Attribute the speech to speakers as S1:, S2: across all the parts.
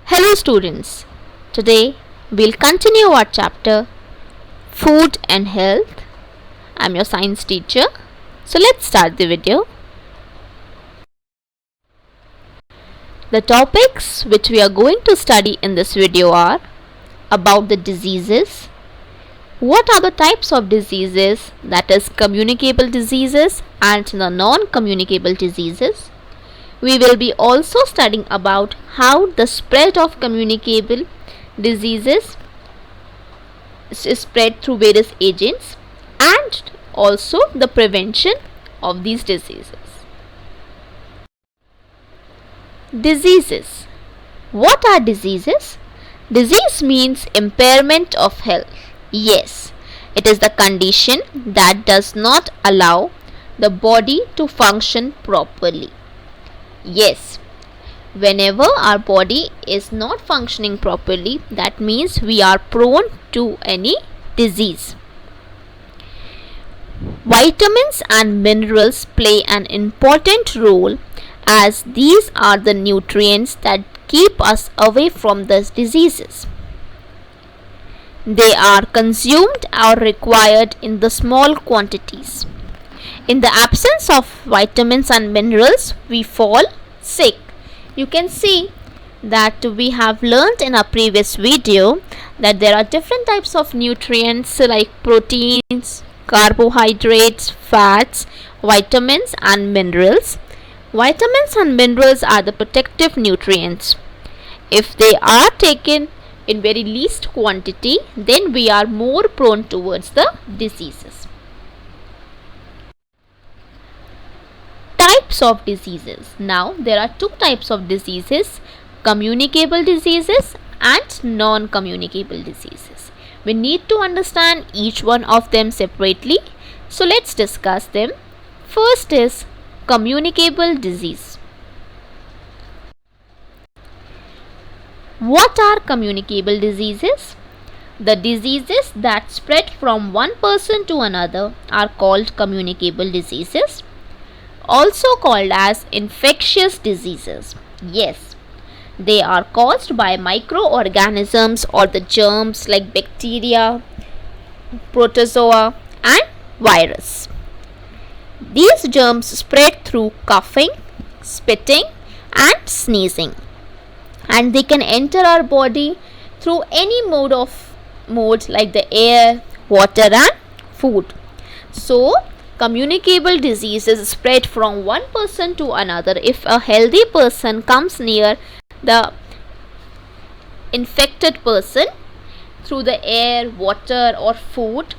S1: Hello students, today we'll continue our chapter Food and Health. I'm your science teacher. So let's start the video. The topics which we are going to study in this video are about the diseases, what are the types of diseases, that is communicable diseases and the non-communicable diseases. We will be also studying about how the spread of communicable diseases is spread through various agents and also the prevention of these diseases. Diseases. What are diseases? Disease means impairment of health. Yes, it is the condition that does not allow the body to function properly. Yes, whenever our body is not functioning properly, that means we are prone to any disease. Vitamins and minerals play an important role as these are the nutrients that keep us away from these diseases. They are consumed or required in the small quantities. In the absence of vitamins and minerals, we fall sick. You can see that we have learned in our previous video that there are different types of nutrients like proteins, carbohydrates, fats, vitamins and minerals. Vitamins and minerals are the protective nutrients. If they are taken in very least quantity, then we are more prone towards the diseases. Types of diseases. Now there are two types of diseases, communicable diseases and non-communicable diseases. We need to understand each one of them separately. So let's discuss them. First is communicable disease. What are communicable diseases? The diseases that spread from one person to another are called communicable diseases, also called as infectious diseases. Yes, they are caused by microorganisms or the germs like bacteria, protozoa and virus. These germs spread through coughing, spitting and sneezing, and they can enter our body through any modes like the air, water and food. So communicable diseases spread from one person to another. If a healthy person comes near the infected person through the air, water or food,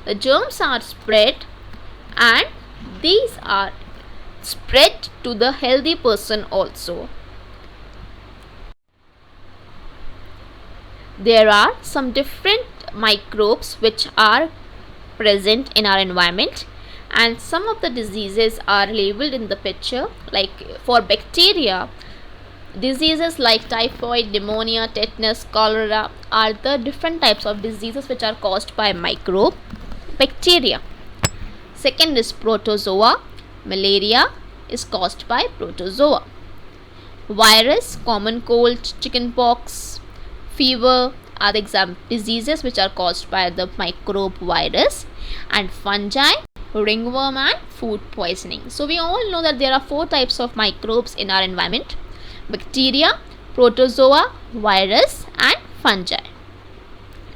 S1: the germs are spread and these are spread to the healthy person also. There are some different microbes which are present in our environment, and some of the diseases are labeled in the picture. Like for bacteria, diseases like typhoid, pneumonia, tetanus, cholera are the different types of diseases which are caused by microbe bacteria. Second is protozoa. Malaria is caused by protozoa. Virus, common cold, chickenpox, fever are the diseases which are caused by the microbe virus. And fungi, ringworm and food poisoning. So we all know that there are four types of microbes in our environment: bacteria, protozoa, virus and fungi.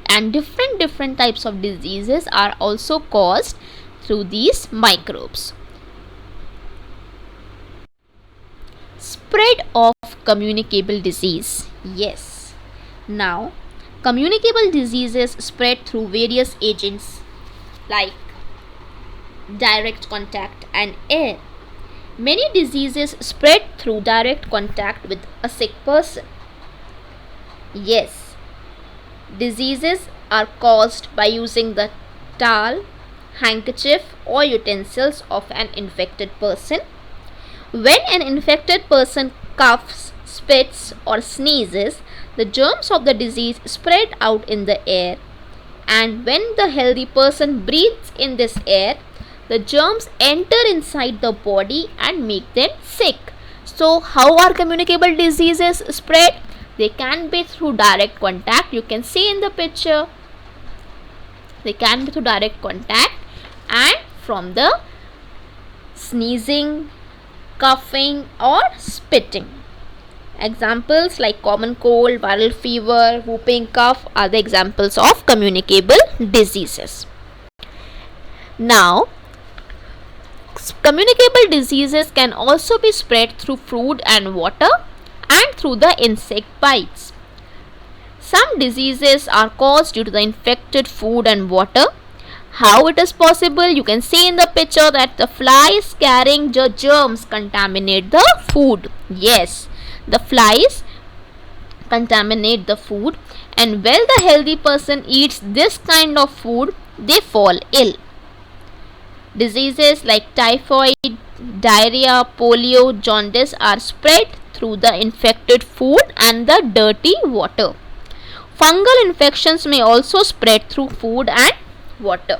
S1: And different types of diseases are also caused through these microbes. Spread of communicable disease. Yes. Now, communicable diseases spread through various agents like direct contact and air. Many diseases spread through direct contact with a sick person. Yes, diseases are caused by using the towel, handkerchief or utensils of an infected person. When an infected person coughs, spits or sneezes, the germs of the disease spread out in the air, and when the healthy person breathes in this air, the germs enter inside the body and make them sick. So how are communicable diseases spread? They can be through direct contact. You can see in the picture, they can be through direct contact and from the sneezing, coughing or spitting. Examples like common cold, viral fever, whooping cough are the examples of communicable diseases. Now, communicable diseases can also be spread through food and water and through the insect bites. Some diseases are caused due to the infected food and water. How it is possible? You can see in the picture that the flies carrying the germs contaminate the food. Yes, the flies contaminate the food, and when the healthy person eats this kind of food, they fall ill. Diseases like typhoid, diarrhea, polio, jaundice are spread through the infected food and the dirty water. Fungal infections may also spread through food and water.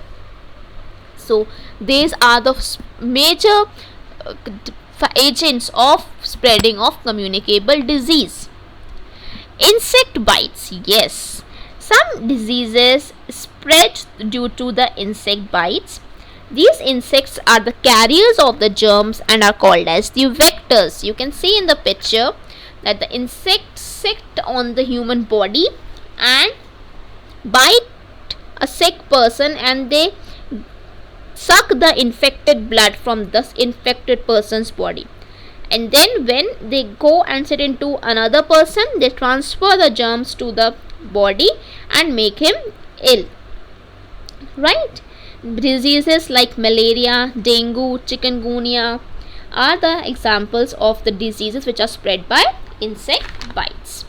S1: So these are the major agents of spreading of communicable disease. Insect bites, yes, some diseases spread due to the insect bites. These insects are the carriers of the germs and are called as the vectors. You can see in the picture that the insects sit on the human body and bite a sick person, and they suck the infected blood from the infected person's body, and then when they go and sit into another person, they transfer the germs to the body and make him ill, right? Diseases like malaria, dengue, chikungunya are the examples of the diseases which are spread by insect bites.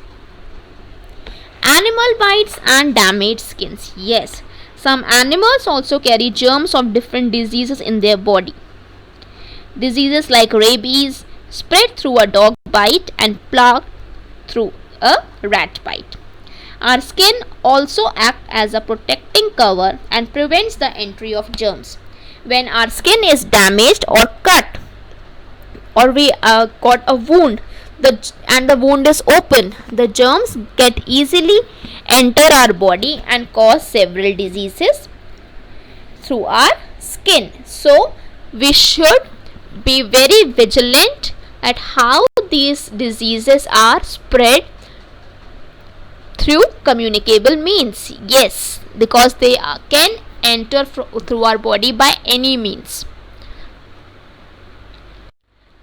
S1: Animal bites and damaged skins, yes, some animals also carry germs of different diseases in their body. Diseases like rabies spread through a dog bite and plague through a rat bite. Our skin also acts as a protecting cover and prevents the entry of germs. When our skin is damaged or cut, or we got a wound, and the wound is open, the germs get easily enter our body and cause several diseases through our skin. So we should be very vigilant at how these diseases are spread through communicable means. Yes, because they can enter through our body by any means.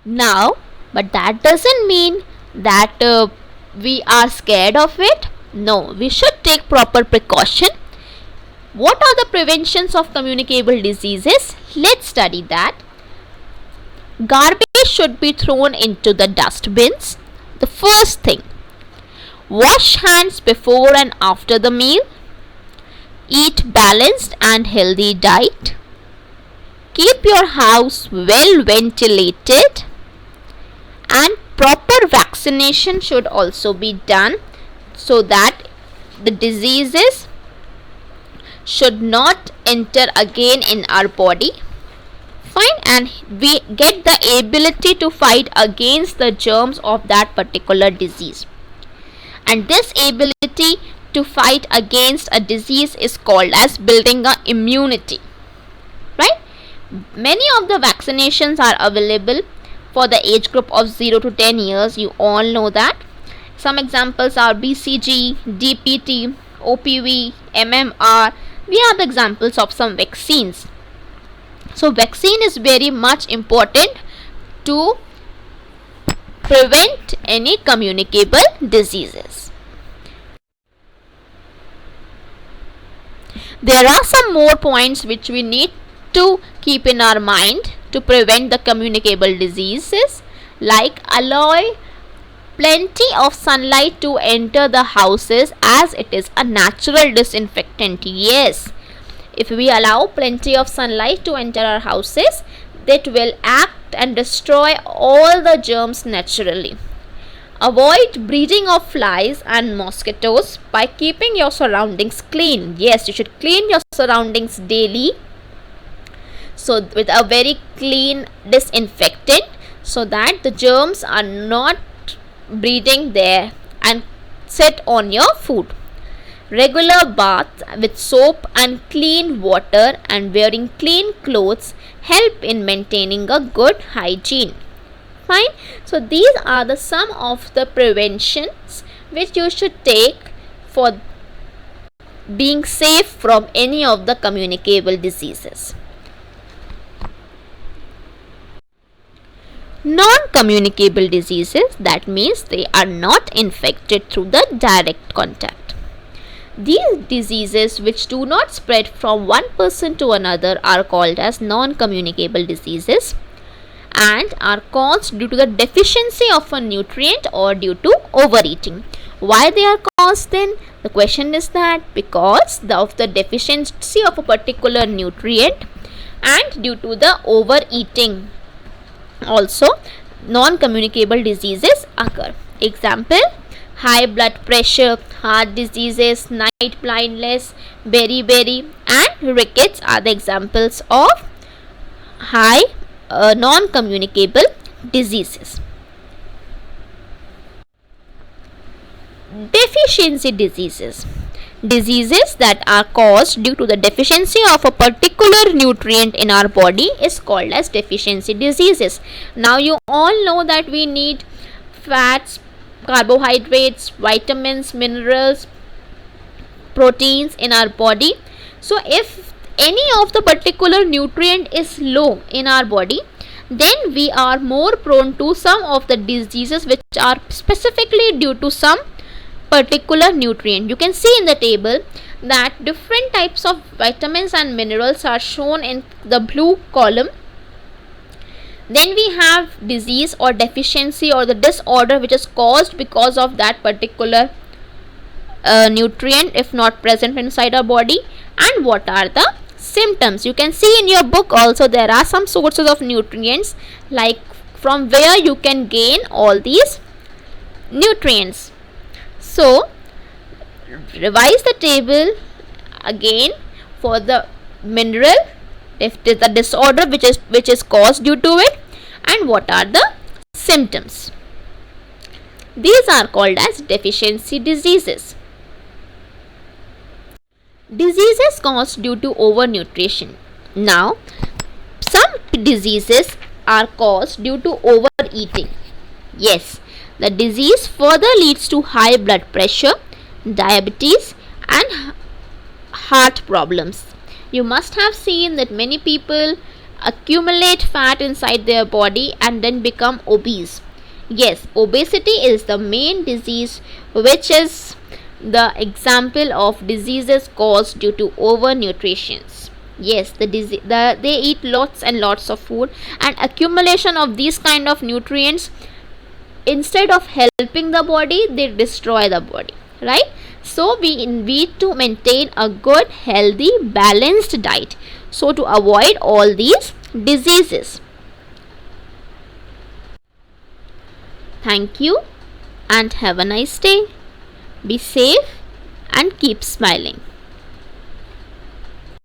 S1: Now, but that doesn't mean that we are scared of it. No, we should take proper precaution. What are the preventions of communicable diseases? Let's study that. Garbage should be thrown into the dustbins. The first thing, wash hands before and after the meal. Eat balanced and healthy diet. Keep your house well ventilated. And proper vaccination should also be done so that the diseases should not enter again in our body. Fine, and we get the ability to fight against the germs of that particular disease. And this ability to fight against a disease is called as building an immunity, right? Many of the vaccinations are available for the age group of 0 to 10 years. You all know that. Some examples are BCG, DPT, OPV, MMR. We have examples of some vaccines. So vaccine is very much important to prevent any communicable diseases. There are some more points which we need to keep in our mind to prevent the communicable diseases, like allow plenty of sunlight to enter the houses as it is a natural disinfectant. Yes, if we allow plenty of sunlight to enter our houses, that will act and destroy all the germs naturally. Avoid breeding of flies and mosquitoes by keeping your surroundings clean. Yes, you should clean your surroundings daily. So with a very clean disinfectant, so that the germs are not breeding there and set on your food. Regular baths with soap and clean water and wearing clean clothes help in maintaining a good hygiene. Fine. So these are the some of the preventions which you should take for being safe from any of the communicable diseases. Non-communicable diseases, that means they are not infected through the direct contact. These diseases which do not spread from one person to another are called as non-communicable diseases and are caused due to the deficiency of a nutrient or due to overeating. Why they are caused then? The question is that because of the deficiency of a particular nutrient and due to the overeating, also non-communicable diseases occur. Example: high blood pressure, heart diseases, night blindness, beriberi and rickets are the examples of high non-communicable diseases. Deficiency diseases. Diseases that are caused due to the deficiency of a particular nutrient in our body is called as deficiency diseases. Now you all know that we need fats, carbohydrates, vitamins, minerals, proteins in our body. So if any of the particular nutrient is low in our body, then we are more prone to some of the diseases which are specifically due to some particular nutrient. You can see in the table that different types of vitamins and minerals are shown in the blue column. Then we have disease or deficiency or the disorder which is caused because of that particular nutrient if not present inside our body, and what are the symptoms. You can see in your book also there are some sources of nutrients, like from where you can gain all these nutrients. So revise the table again for the mineral, if it is the disorder which is caused due to it, and what are the symptoms. These are called as deficiency diseases. Diseases caused due to overnutrition. Now, some diseases are caused due to overeating. Yes, the disease further leads to high blood pressure, diabetes and heart problems. You must have seen that many people accumulate fat inside their body and then become obese. Yes, obesity is the main disease which is the example of diseases caused due to overnutrition. Yes, they eat lots and lots of food, and accumulation of these kind of nutrients, instead of helping the body, they destroy the body, right? So we need to maintain a good, healthy, balanced diet so to avoid all these diseases. Thank you and have a nice day. Be safe and keep smiling.